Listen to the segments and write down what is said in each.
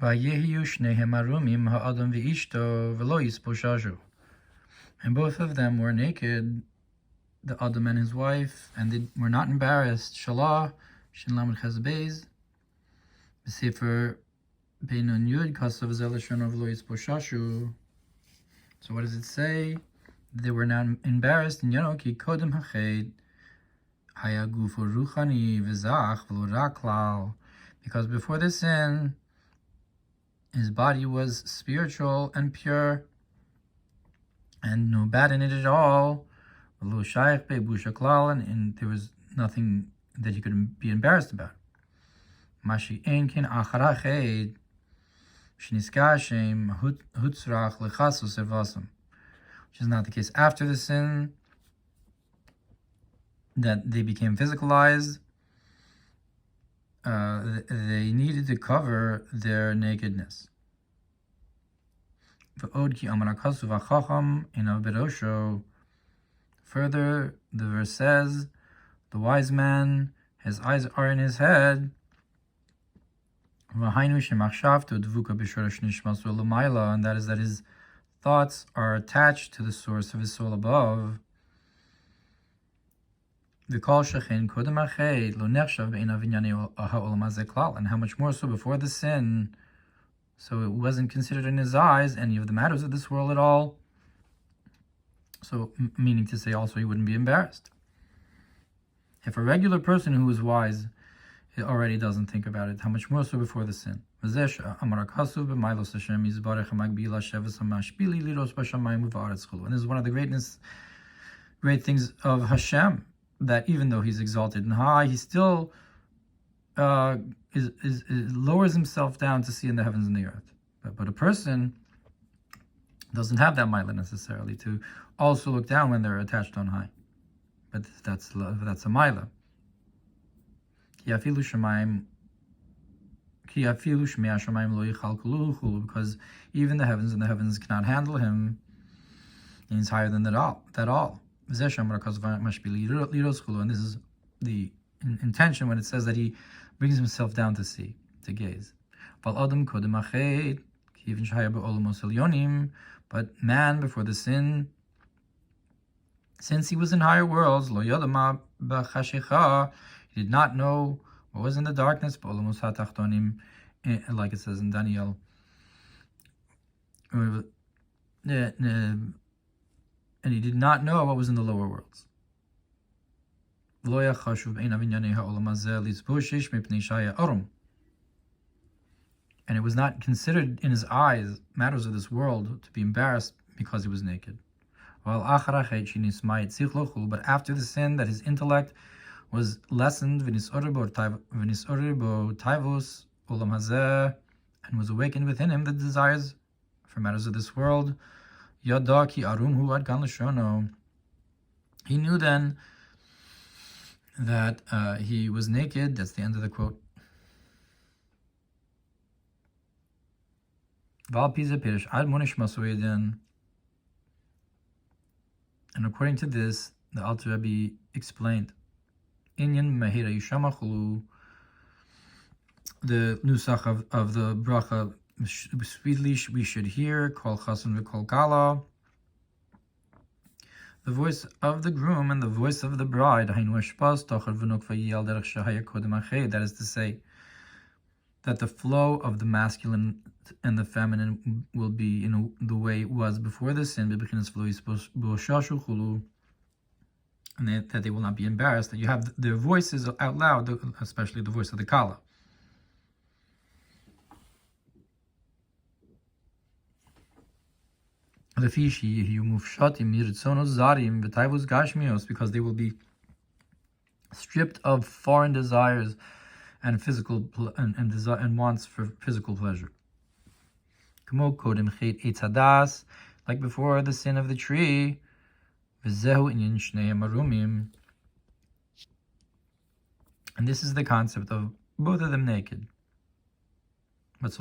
ויהיו שניהם ערומים, האדם ואשתו, ולא יספוששו. And both of them were naked, the Adam and his wife, and they were not embarrassed. Shalah, Shin Lamed Ches Beis, B'Sefer Beinun Yud, Kasav Zel Lashon V'lo Yisposhashu. So what does it say? They were not embarrassed in Yano Ki Kodem Hached, Haya Gufu Ruchani V'Zach V'lo Ra Klal. Because before the sin, his body was spiritual and pure, and no bad in it at all. And there was nothing that he could be embarrassed about. Which is not the case after the sin, that they became physicalized. They needed to cover their nakedness. Further, the verse says, the wise man, his eyes are in his head, and that is that his thoughts are attached to the source of his soul above. And how much more so before the sin, so it wasn't considered in his eyes any of the matters of this world at all. So, meaning to say also he wouldn't be embarrassed. If a regular person who is wise, he already doesn't think about it, how much more so before the sin. And this is one of the great things of Hashem, that even though he's exalted and high, he still lowers himself down to see in the heavens and the earth. But a person doesn't have that milah necessarily to also look down when they're attached on high. But that's a milah. Because even the heavens cannot handle him. He's higher than that all. And this is the intention when it says that he brings himself down to see, to gaze. But man, before the sin, since he was in higher worlds, he did not know what was in the darkness, like it says in Daniel. And he did not know what was in the lower worlds. And it was not considered in his eyes matters of this world to be embarrassed because he was naked. But after the sin, that his intellect was lessened, and was awakened within him the desires for matters of this world. He knew then that he was naked. That's the end of the quote. And according to this, the Alter Rebbe explained, the nusach of the bracha, speedily we should hear, kol chasun v'kol kala, the voice of the groom and the voice of the bride, that is to say, that the flow of the masculine and the feminine will be in the way it was before the sin, and that they will not be embarrassed, that you have their voices out loud, especially the voice of the kala. Because they will be stripped of foreign desires and physical and wants for physical pleasure. Like before the sin of the tree. And this is the concept of both of them naked. But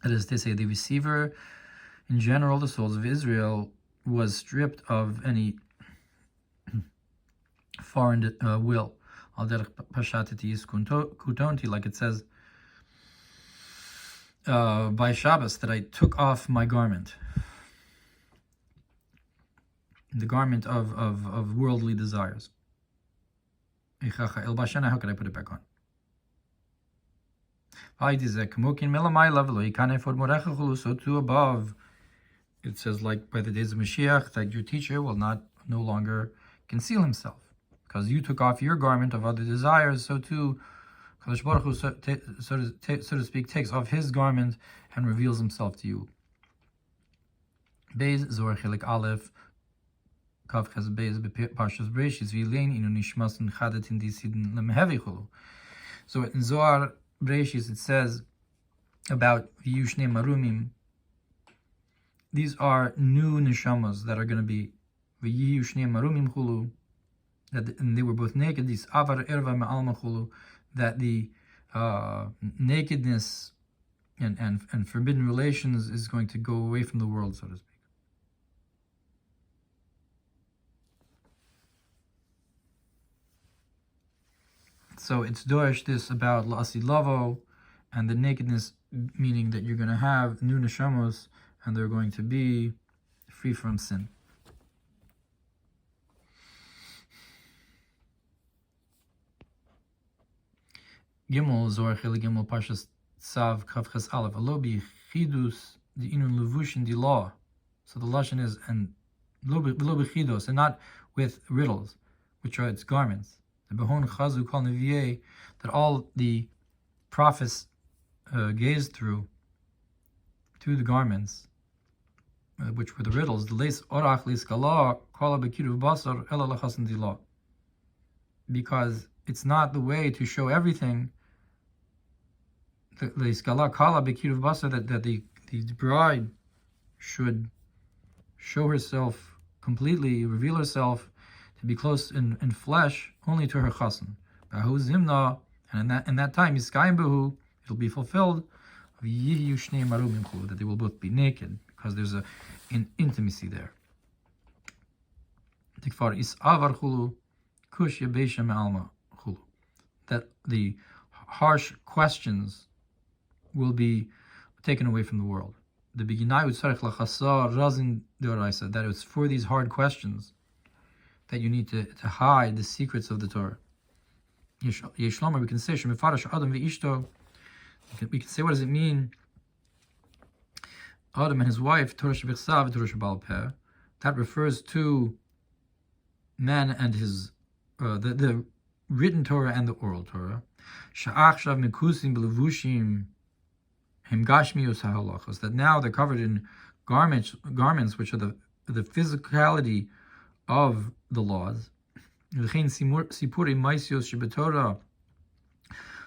that is to say, the receiver, in general, the souls of Israel, was stripped of any foreign will. Al derech pashatiti is kutonti, like it says by Shabbos, that I took off my garment, the garment of worldly desires. How could I put it back on? So too above, it says, like by the days of Mashiach, that your teacher will no longer conceal himself, because you took off your garment of other desires. So too, Kadosh Baruch Hu, so to speak, takes off his garment and reveals himself to you. Beis Zohar Chelik Aleph Kav Ches Beis Parshas Beraishis V'Yilein Inu Nishmasun Chadatin Disidin Lemhevi Chulu. So in Zohar Beraishis it says about Viyu Shneim Arumim. These are new neshamas that are going to be Viyu Shneim Arumim Chulu. And they were both naked. These Avar Erva Me'alma Chulu. That the nakedness and forbidden relations is going to go away from the world, so to speak. So it's Dorish this about La'asi Lavo, and the nakedness, meaning that you're going to have new neshamos, and they're going to be free from sin. Gimel Zohar Chelik Gimel Parshas Tzav Kavches Aleph Alo bi Chidus the Inun Levushin di law. So the lashon is and lo bi Chidus, and not with riddles, which are its garments. The Behon Chazu Kol Nevi'eh, that all the prophets gazed through the garments, which were the riddles. The Leis Orach Liskala Kala Bekiruv Basar Ela Lachasan di law. Because it's not the way to show everything. The Iskala Kala Bekiruv Basar, that the bride should show herself completely, reveal herself to be close in flesh only to her chasen. Bahu Zimna, and in that time Yiskayim Bahu, it'll be fulfilled. Viheyu Shnehem Arumim Chulu, that they will both be naked, because there's an intimacy there. Tikfar Is Avar Chulu Kush Yabesha Me'alma Chulu, that the harsh questions will be taken away from the world. The beginai utzarech lachasar razin deoraisa, that it's for these hard questions that you need to hide the secrets of the Torah. Yeshlomer, we can say shemifarash adam ve'ishto. We can say, what does it mean? Adam and his wife, Torah shebichsav, Torah shebal peh. That refers to man and his the written Torah and the oral Torah. Sha'achshav mekusim b'levushim himgashmius ha'halachos, that now they're covered in garments which are the physicality of the laws.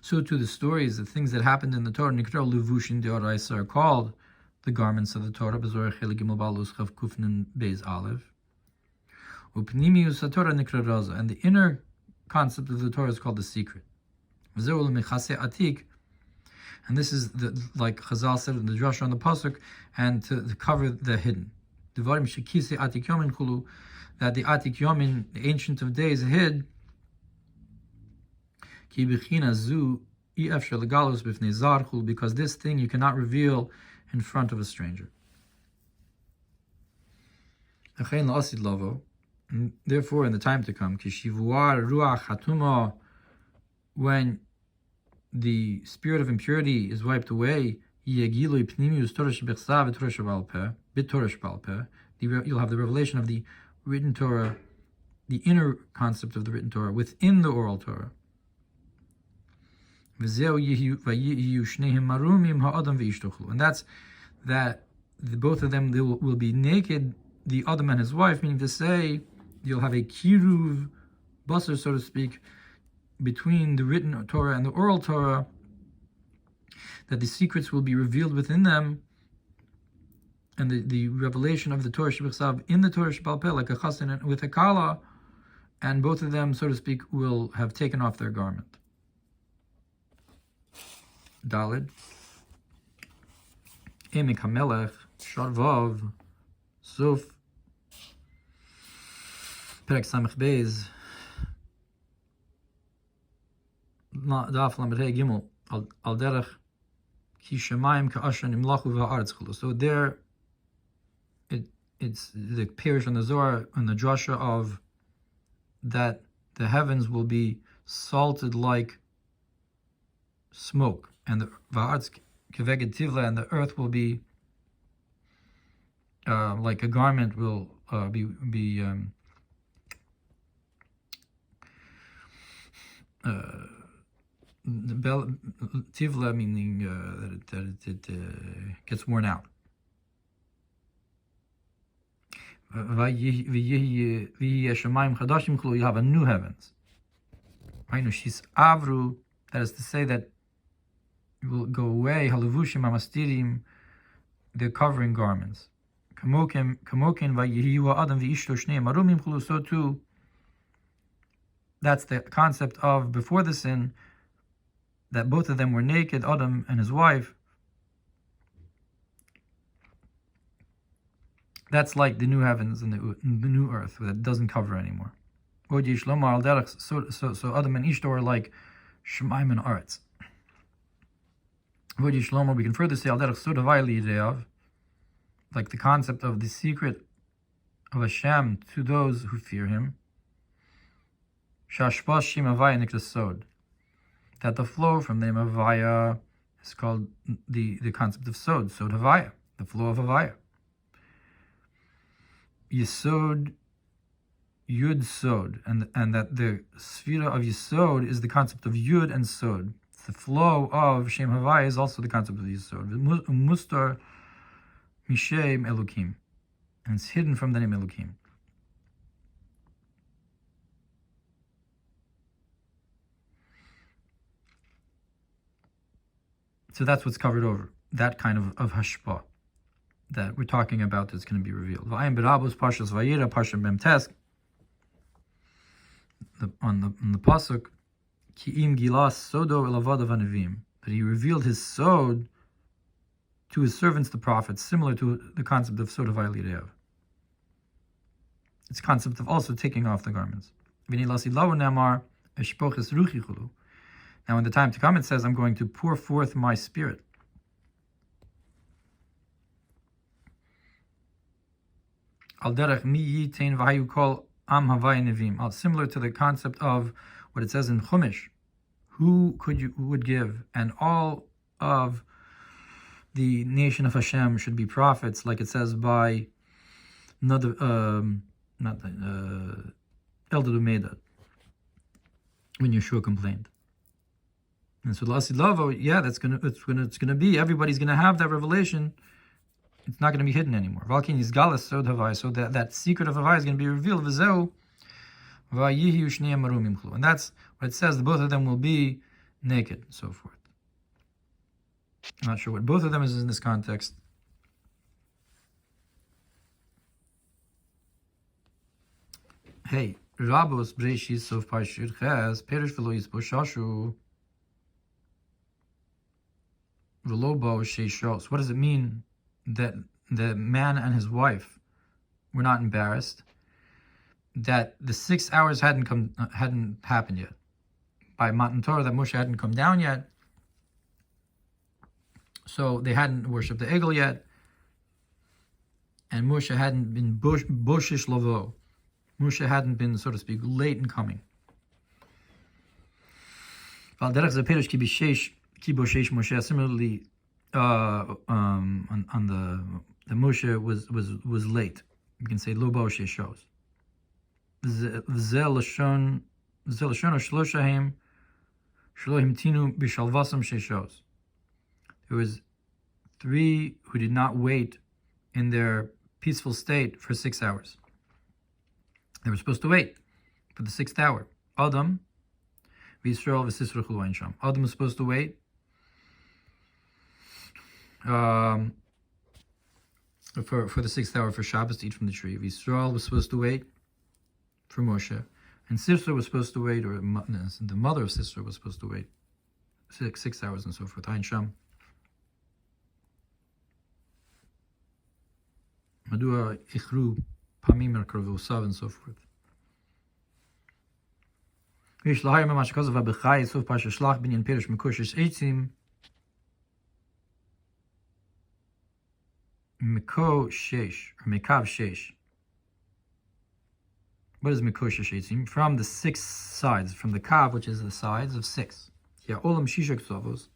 So to the stories, the things that happened in the Torah, nikro levushin deoraisa, are called the garments of the Torah. B'zorah chelik gimel balus chav kufnin beis aleph. Upnimius haTorah nikra raza, and the inner concept of the Torah is called the secret. V'zeu l'mechase atik, and this is like Chazal said in the drasha on the pasuk, and to cover the hidden. Devarim shekise atik yomin chulu, that the atik yomin, the ancient of days, hid. Ki b'china zu efshar legalus b'fnei zar chulu, because this thing you cannot reveal in front of a stranger. Achein la'asid lavo, therefore in the time to come, ki shivuar ruach hatuma, when the spirit of impurity is wiped away, you'll have the revelation of the written Torah, the inner concept of the written Torah within the oral Torah. And that's that both of them will be naked, the Adam and his wife, meaning to say, you'll have a kiruv basar, so to speak, between the written Torah and the oral Torah, that the secrets will be revealed within them, and the revelation of the Torah Shebechsav in the Torah Shebal Peh, like a chasen with a kala, and both of them, so to speak, will have taken off their garment. Dalid. Emek HaMelech, Sharvav, Sof, Perek Samech Beis, daf lamed gimel al derech ki shemaim ka'asher nimlachu v'ha'aretz chulu. So there, it's the Pirish on the Zohar and the drasha of that the heavens will be salted like smoke, and the v'ha'aretz keveged tivla, and the earth will be like a garment will be tivla, meaning that it gets worn out. Viheyu shamayim chadashim chulu, you have a new heavens. Shis avru, that is to say that it will go away. Halavushim amastirim, the covering garments. Kamokin Viheyu Adam V'ishto Shnehem Arumim Chulu. So too, that's the concept of before the sin, that both of them were naked, Adam and his wife. That's like the new heavens and the new earth that doesn't cover anymore. So Adam and Ishto are like Shemaim and Aretz. We can further say like the concept of the secret of Hashem to those who fear Him. That the flow from the name of Havaya is called the concept of Sod Havaya, the flow of Havaya. Yesod, Yud, Sod, and that the Sphira of Yesod is the concept of Yud and Sod. The flow of Shem Havaya is also the concept of Yesod. Mustar Mishem Elokim, and it's hidden from the name Elokim. So that's what's covered over, that kind of hashpa that we're talking about that's going to be revealed. V'ayim berabos Parshas Vayera, Parsha Memtes, on the pasuk, Ki'im gilas sodo elavadav hanevim, that he revealed his sod to his servants, the prophets, similar to the concept of sod havaya lirev. It's concept of also taking off the garments. Now, in the time to come, it says, I'm going to pour forth my spirit. Similar to the concept of what it says in Chumash, who would give, and all of the nation of Hashem should be prophets, like it says by another, Eldad Umedad, when Yeshua complained. And so Lasid Lavo, yeah, it's gonna be, everybody's gonna have that revelation. It's not gonna be hidden anymore. Valkin is Galas Sod Havai, so that secret of Havai is gonna be revealed. Vizehu Viheyu Shnihem Arumim Chulu. And that's what it says, that both of them will be naked, and so forth. I'm not sure what both of them is in this context. Hey, Rabos Beraishit Sof Parshut Ches Perish V'lo Yisbo Shashu V'lo Bo Sheishos. What does it mean that the man and his wife were not embarrassed? That the 6 hours hadn't happened yet. By Matan Torah, that Moshe hadn't come down yet. So they hadn't worshipped the Egel yet. And Moshe hadn't been Boshish Lavo. Moshe hadn't been, so to speak, late in coming. Similarly, on the Moshe was late. You can say Lo Boshe shows. There was 3 who did not wait in their peaceful state for 6 hours. They were supposed to wait for the 6th hour. Adam, Adam was supposed to wait for the 6th hour for Shabbos to eat from the tree. Yisrael was supposed to wait for Moshe, and Sisra was supposed to wait, or the mother of Sisra was supposed to wait 6 hours, and so forth. Ein Sham. Madua Ichru Pamim Karvusav, and so forth. יש להר ממה שכזב הבחי, סוף פרשה שלח בניין פרש מקושש עצים, מקו שש, or mekav shesh. What is mikoshesh etzim? From the 6 sides, from the kav, which is the sides of 6. Yeah, olam shisha ksavos,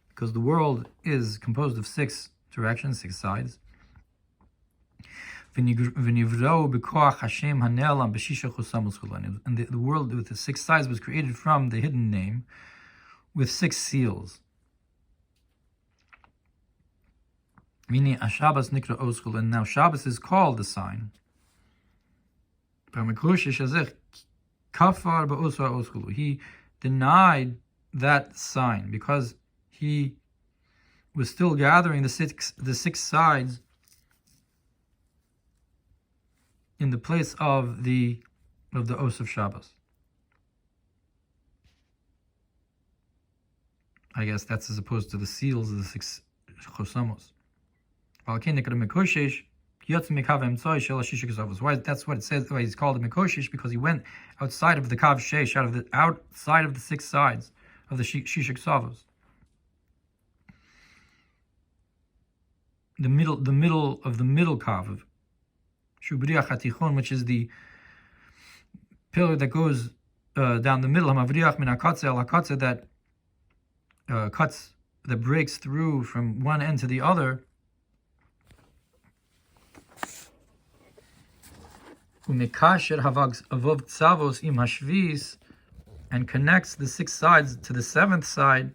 because the world is composed of 6 directions, 6 sides. And the world with the 6 sides was created from the hidden name with 6 seals. And now Shabbos is called the sign. He denied that sign because he was still gathering the six sides in the place of the os of Shabbos. I guess that's as opposed to the seals of the 6 chosamos. Why? That's what it says. Why he's called a mikoshesh, because he went outside of the kav shesh, outside of the 6 sides of the shishik savos. The middle of the middle kav, shubriach hatichon, which is the pillar that goes down the middle. Hamavriach min hakatze al hakatze, that cuts, that breaks through from one end to the other. Umekasher havag avov tzavos im hashvis, and connects the 6 sides to the 7th side.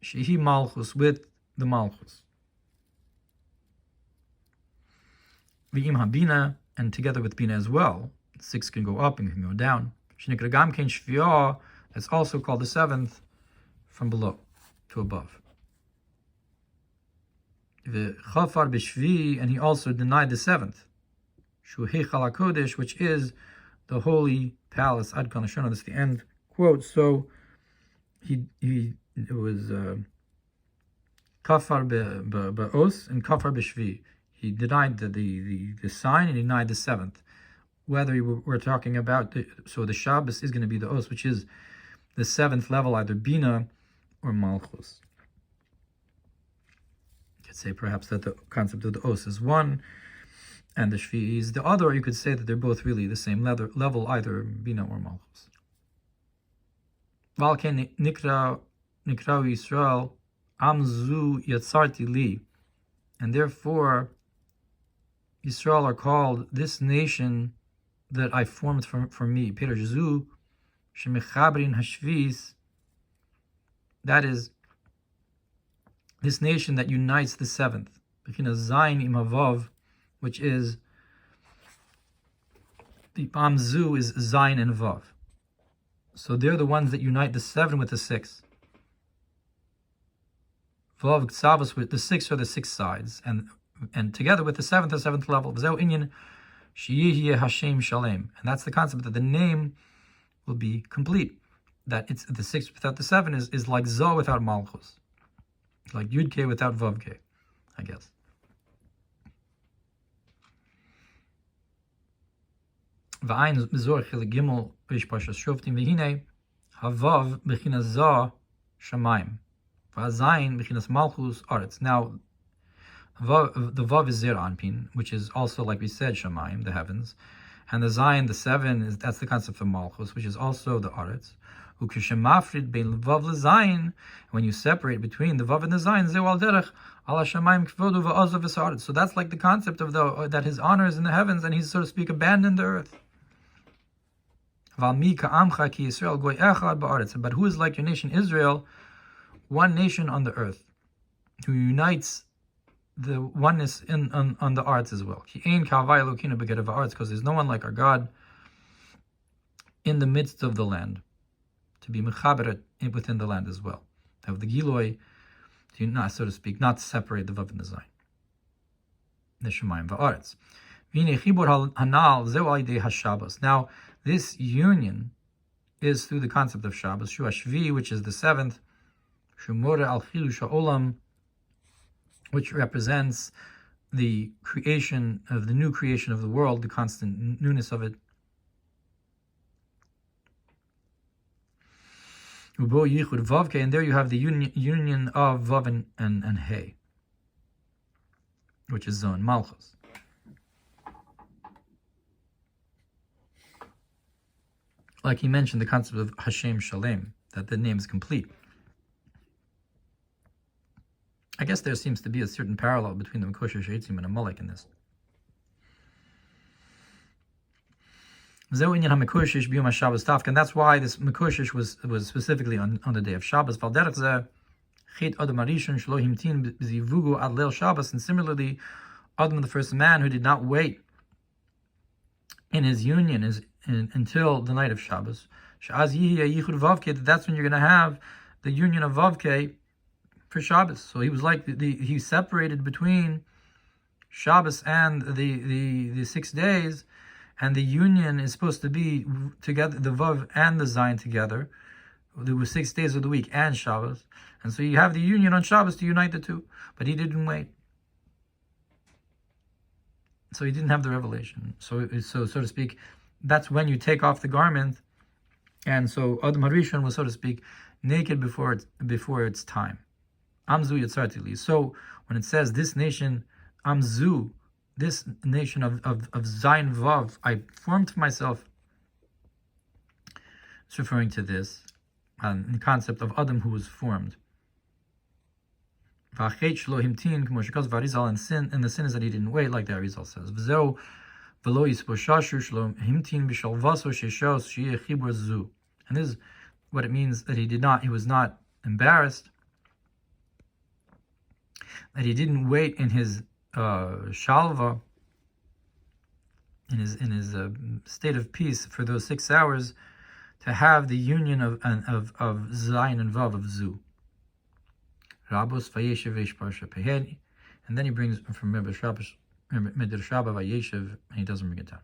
Shehi malchus, with the malchus. V'im habina, and together with bina as well. 6 can go up and can go down. Shnikra gam ken shviyah, that's also called the 7th, from below to above. V'chafar b'shvi, and he also denied the 7th. Shu heichal hakodesh, which is the holy palace. Ad kan lashon, that's the end quote. So it was kafar be'os and kafar b'shvi. He denied the sign and he denied the 7th. Whether we're talking about so the Shabbos is going to be the os, which is the 7th level, either bina or malchus. You could say perhaps that the concept of the os is one and the shvi is the other, or you could say that they're both really the same level, either bina or malchus. Valken nikra Yisrael amzu yatzarti li, and therefore Yisrael are called this nation that I formed for me. Peter Jezu shemechabrin hashvis, that is this nation that unites the 7th. Bechina zayin im havav, which is the Amzu is Zayin and Vav. So they're the ones that unite the 7 with the 6. Vav Ksavos, with the 6 are the 6 sides, and together with the 7th level. V'zeu inyan sheyihyeh Hashem Shalem. And that's the concept that the name will be complete. That it's the 6 without the 7 is like Zoh without Malchus. Like Yud-K without Vav-K, I guess. V'ayin mizor chile gimel rish parshas shoftim v'hinei havav b'chinas zah shamayim v'azayin b'chinas malchus aretz. Now, the vav is zir anpin, which is also, like we said, shamayim, the heavens, and the zayin, the 7, that's the concept of malchus, which is also the aretz. Ukishemafrid bein vav lezayin, when you separate between the vav and the zayin, zeu al derech ala shamayim kvodu v'ozav v'saretz. So that's like the concept of that his honor is in the heavens and he's, so to speak, abandoned the earth. But who is like your nation Israel, one nation on the earth, who unites the oneness on the arts as well? Because there's no one like our God in the midst of the land, to be mechaber within the land as well. To have the giloi, to not, so to speak, not separate the vav and the zayin. The shemayim va'aretz. Now, this union is through the concept of Shabbos, Shu Hashvi, which is the 7th, Shumore al Chilush Ha'olam, which represents the creation of the new creation of the world, the constant newness of it. Ubo yichud vavke, and there you have the union of vav and hey, which is zon malchus. Like he mentioned the concept of Hashem Shalem, that the name is complete. I guess there seems to be a certain parallel between the Mekosher Sheitzim and a Molek in this. And that's why this Mekoshish was specifically on the day of Shabbos. And similarly, Adam, the first man who did not wait in his union until the night of Shabbos. That's when you're going to have the union of Vavke for Shabbos. So he was like he separated between Shabbos and the 6 days, and the union is supposed to be together, the Vav and the Zayin together. There were 6 days of the week and Shabbos, and so you have the union on Shabbos to unite the two. But he didn't wait, so he didn't have the revelation. So to speak, that's when you take off the garment, and so Adam Harishon was, so to speak, naked before its time. Amzu Yatzartili. So when it says this nation, Amzu, this nation of Zayin Vav, I formed for myself, it's referring to this, the concept of Adam who was formed. And the sin is that he didn't wait, like the Arizal says. And this is what it means that he was not embarrassed, that he didn't wait in his shalva, in his state of peace for those 6 hours, to have the union of Zayin and Vav of Zu. Rabos Vayeshev Eish Parsha Pehen, and then he brings from Medrash Rabbah Vayeshev, and he doesn't bring it down.